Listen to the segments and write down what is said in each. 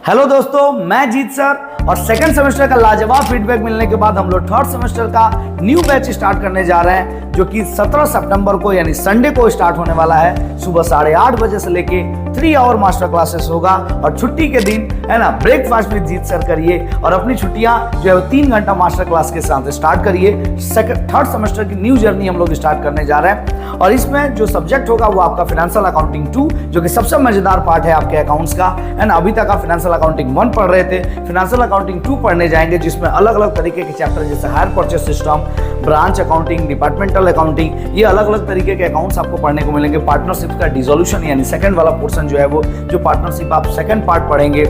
Hello दोस्तों, मैं जीत sir और सेकंड सेमेस्टर का लाजवाब फीडबैक मिलने के बाद हम लोग थर्ड सेमेस्टर का न्यू बैच स्टार्ट करने जा रहे हैं, जो कि 17 सितंबर को यानी संडे को स्टार्ट होने वाला है। सुबह 8:30 बजे से लेके 3 आवर मास्टर क्लासेस होगा और छुट्टी के दिन है ना ब्रेकफास्ट विद जीत सर करिए और अपनी छुट्टियां जो है 3 घंटा मास्टर क्लास के साथ स्टार्ट करिए। थर्ड सेमेस्टर की न्यू जर्नी हम लोग स्टार्ट करने जा रहे हैं और इसमें जो सब्जेक्ट होगा वो आपका फाइनेंशियल अकाउंटिंग 2, जो कि सबसे मजेदार पार्ट है आपके अकाउंट्स का, है ना। अभी तक आप फाइनेंशियल अकाउंटिंग 1 पढ़ रहे थे, फाइनेंशियल अकाउंटिंग 2 पढ़ने जाएंगे, जिसमें अलग अलग तरीके के चैप्टर जैसे hire purchase system, branch accounting, departmental accounting, ये अलग अलग तरीके के अकाउंट्स आपको पढ़ने को मिलेंगे। पार्टनरशिप का डिसोल्यूशन यानी सेकंड वाला पोर्शन जो है वो जो पार्टनरशिप आप सेकंड पार्ट पढ़ेंगे,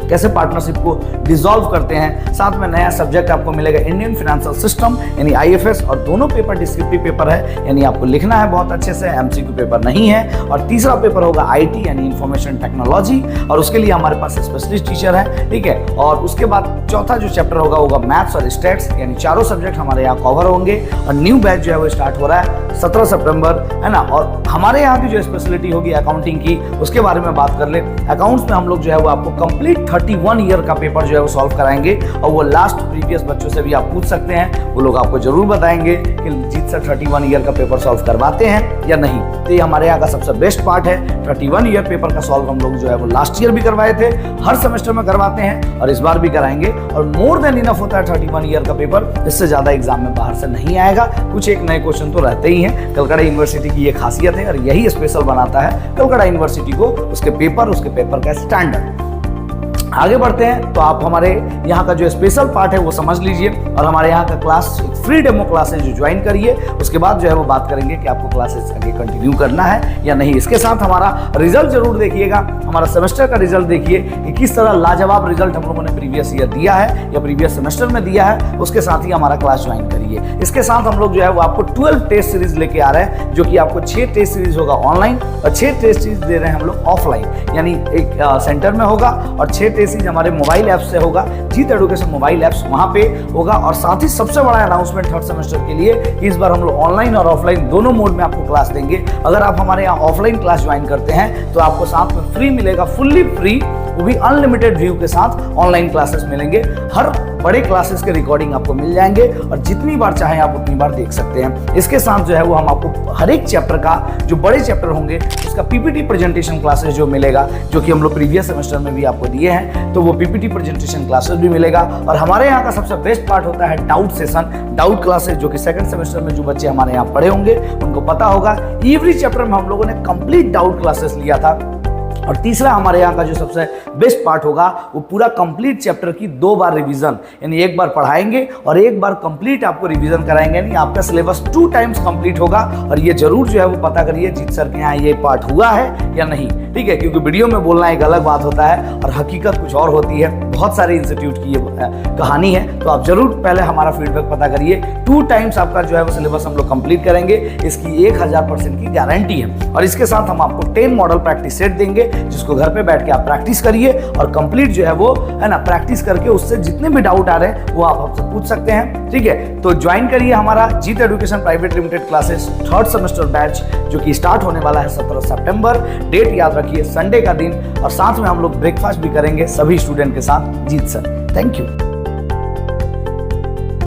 कैसे पार्टनरशिप को डिसॉल्व करते हैं। साथ में नया सब्जेक्ट आपको मिलेगा इंडियन फाइनेंशियल सिस्टम यानी आईएफएस, और दोनों पेपर डिस्क्रिप्टिव पेपर है यानी आपको लिखना है बहुत अच्छे से, एमसीक्यू पेपर नहीं है। और तीसरा पेपर होगा आईटी यानी इंफॉर्मेशन टेक्नोलॉजी, और उसके लिए हमारे पास स्पेशलिस्ट टीचर है, ठीक है। और उसके बाद चौथा जो चैप्टर होगा मैथ्स और स्टैट्स, यानी चारों सब्जेक्ट हमारे यहाँ कवर होंगे। और न्यू बैच जो है वो स्टार्ट हो रहा है 17 सितंबर, है ना। और हमारे यहाँ की जो स्पेशलिटी होगी अकाउंटिंग की, उसके बारे में बात कर ले। अकाउंट्स में हम लोग जो है वो आपको कंप्लीट 31 ईयर का पेपर जो है वो सॉल्व कराएंगे, और वो लास्ट प्रीवियस बच्चों से भी आप पूछ सकते हैं, वो लोग आपको जरूर बताएंगे कि जीत सर 31 ईयर का पेपर सॉल्व करवाते हैं या नहीं। तो ये हमारे यहाँ का सबसे बेस्ट पार्ट है। 31 ईयर पेपर का सॉल्व हम लोग जो है वो लास्ट ईयर भी करवाए थे, हर सेमेस्टर में करवाते हैं और इस बार भी कराएंगे। और मोर देन इनफ होता है 31 ईयर का पेपर, इससे ज्यादा एग्जाम में बाहर से नहीं आएगा। कुछ एक नए क्वेश्चन तो रहते ही हैं। कलकत्ता यूनिवर्सिटी की ये खासियत है और यही स्पेशल बनाता है कलकत्ता यूनिवर्सिटी को, उसके पेपर का स्टैंडर्ड। आगे बढ़ते हैं तो आप हमारे यहाँ का जो स्पेशल पार्ट है वो समझ लीजिए, और हमारे यहाँ का क्लास फ्री डेमो क्लासेस जो ज्वाइन करिए। उसके बाद जो है वो बात करेंगे कि आपको क्लासेस आगे कंटिन्यू करना है या नहीं। इसके साथ हमारा रिजल्ट जरूर देखिएगा, हमारा सेमेस्टर का रिजल्ट देखिए कि किस तरह लाजवाब रिजल्ट हम लोगों ने प्रीवियस ईयर दिया है या प्रीवियस सेमेस्टर में दिया है। उसके साथ ही हमारा क्लास ज्वाइन करिए। इसके साथ हम लोग जो है वो आपको 12 टेस्ट सीरीज लेके आ रहे हैं, जो कि आपको 6 टेस्ट सीरीज होगा ऑनलाइन और 6 टेस्ट सीरीज दे रहे हैं हम लोग ऑफलाइन, यानी एक सेंटर में होगा और 6 टेस्ट सीरीज हमारे मोबाइल ऐप से होगा। जीत एडुकेशन मोबाइल ऐप्स वहां पे होगा। और साथ ही सबसे बड़ा अनाउंसमेंट थर्ड सेमेस्टर के लिए कि इस बार हम लोग ऑनलाइन और ऑफलाइन दोनों मोड में आपको क्लास देंगे। अगर आप हमारे यहाँ ऑफलाइन क्लास ज्वाइन करते हैं तो आपको साथ में फ्री मिलेगा, फुल्ली फ्री, वो भी अनलिमिटेड व्यू के साथ ऑनलाइन क्लासेस मिलेंगे। हर बड़े क्लासेस के रिकॉर्डिंग आपको मिल जाएंगे और जितनी बार चाहें आप उतनी बार देख सकते हैं। इसके साथ जो है वो हम आपको हर एक चैप्टर का, जो बड़े चैप्टर होंगे उसका पीपीटी प्रेजेंटेशन क्लासेस जो मिलेगा, जो कि हम लोग प्रीवियस सेमेस्टर में भी आपको दिए हैं, तो वो पीपीटी प्रेजेंटेशन क्लासेस भी मिलेगा। और हमारे यहाँ का सबसे बेस्ट पार्ट होता है डाउट सेशन, डाउट क्लासेस, जो कि सेकंड सेमेस्टर में जो बच्चे हमारे यहाँ पढ़े होंगे उनको पता होगा। एवरी चैप्टर में हम लोगों ने कंप्लीट डाउट क्लासेस लिया था। और तीसरा हमारे यहाँ का जो सबसे बेस्ट पार्ट होगा वो पूरा कंप्लीट चैप्टर की 2 बार रिवीजन, यानी एक बार पढ़ाएंगे और एक बार कंप्लीट आपको रिवीजन कराएंगे, यानी आपका सिलेबस 2 टाइम्स कंप्लीट होगा। और ये जरूर जो है वो पता करिए जीत सर के यहाँ ये पार्ट हुआ है या नहीं, ठीक है, क्योंकि वीडियो में बोलना एक अलग बात होता है और हकीकत कुछ और होती है। बहुत सारे इंस्टीट्यूट की ये कहानी है, तो आप जरूर पहले हमारा फीडबैक पता करिए। 2 टाइम्स आपका जो है वो सिलेबस हम लोग कंप्लीट करेंगे, इसकी 1000% की गारंटी है। और इसके साथ हम आपको 10 मॉडल प्रैक्टिस सेट देंगे, जिसको घर पे बैठ के आप प्रैक्टिस करिए और कंप्लीट जो है वो, है ना, प्रैक्टिस करके उससे जितने भी डाउट आ रहे हैं वो आप हमसे पूछ सकते हैं, ठीक है। तो ज्वाइन करिए हमारा Jeet education private limited classes third semester batch, जो कि स्टार्ट होने वाला है 17 सितंबर। डेट याद रखिए, संडे का दिन, और साथ में हम लोग ब्रेकफास्ट भी करेंगे सभी स्टूडेंट के साथ जीत सर। Thank you.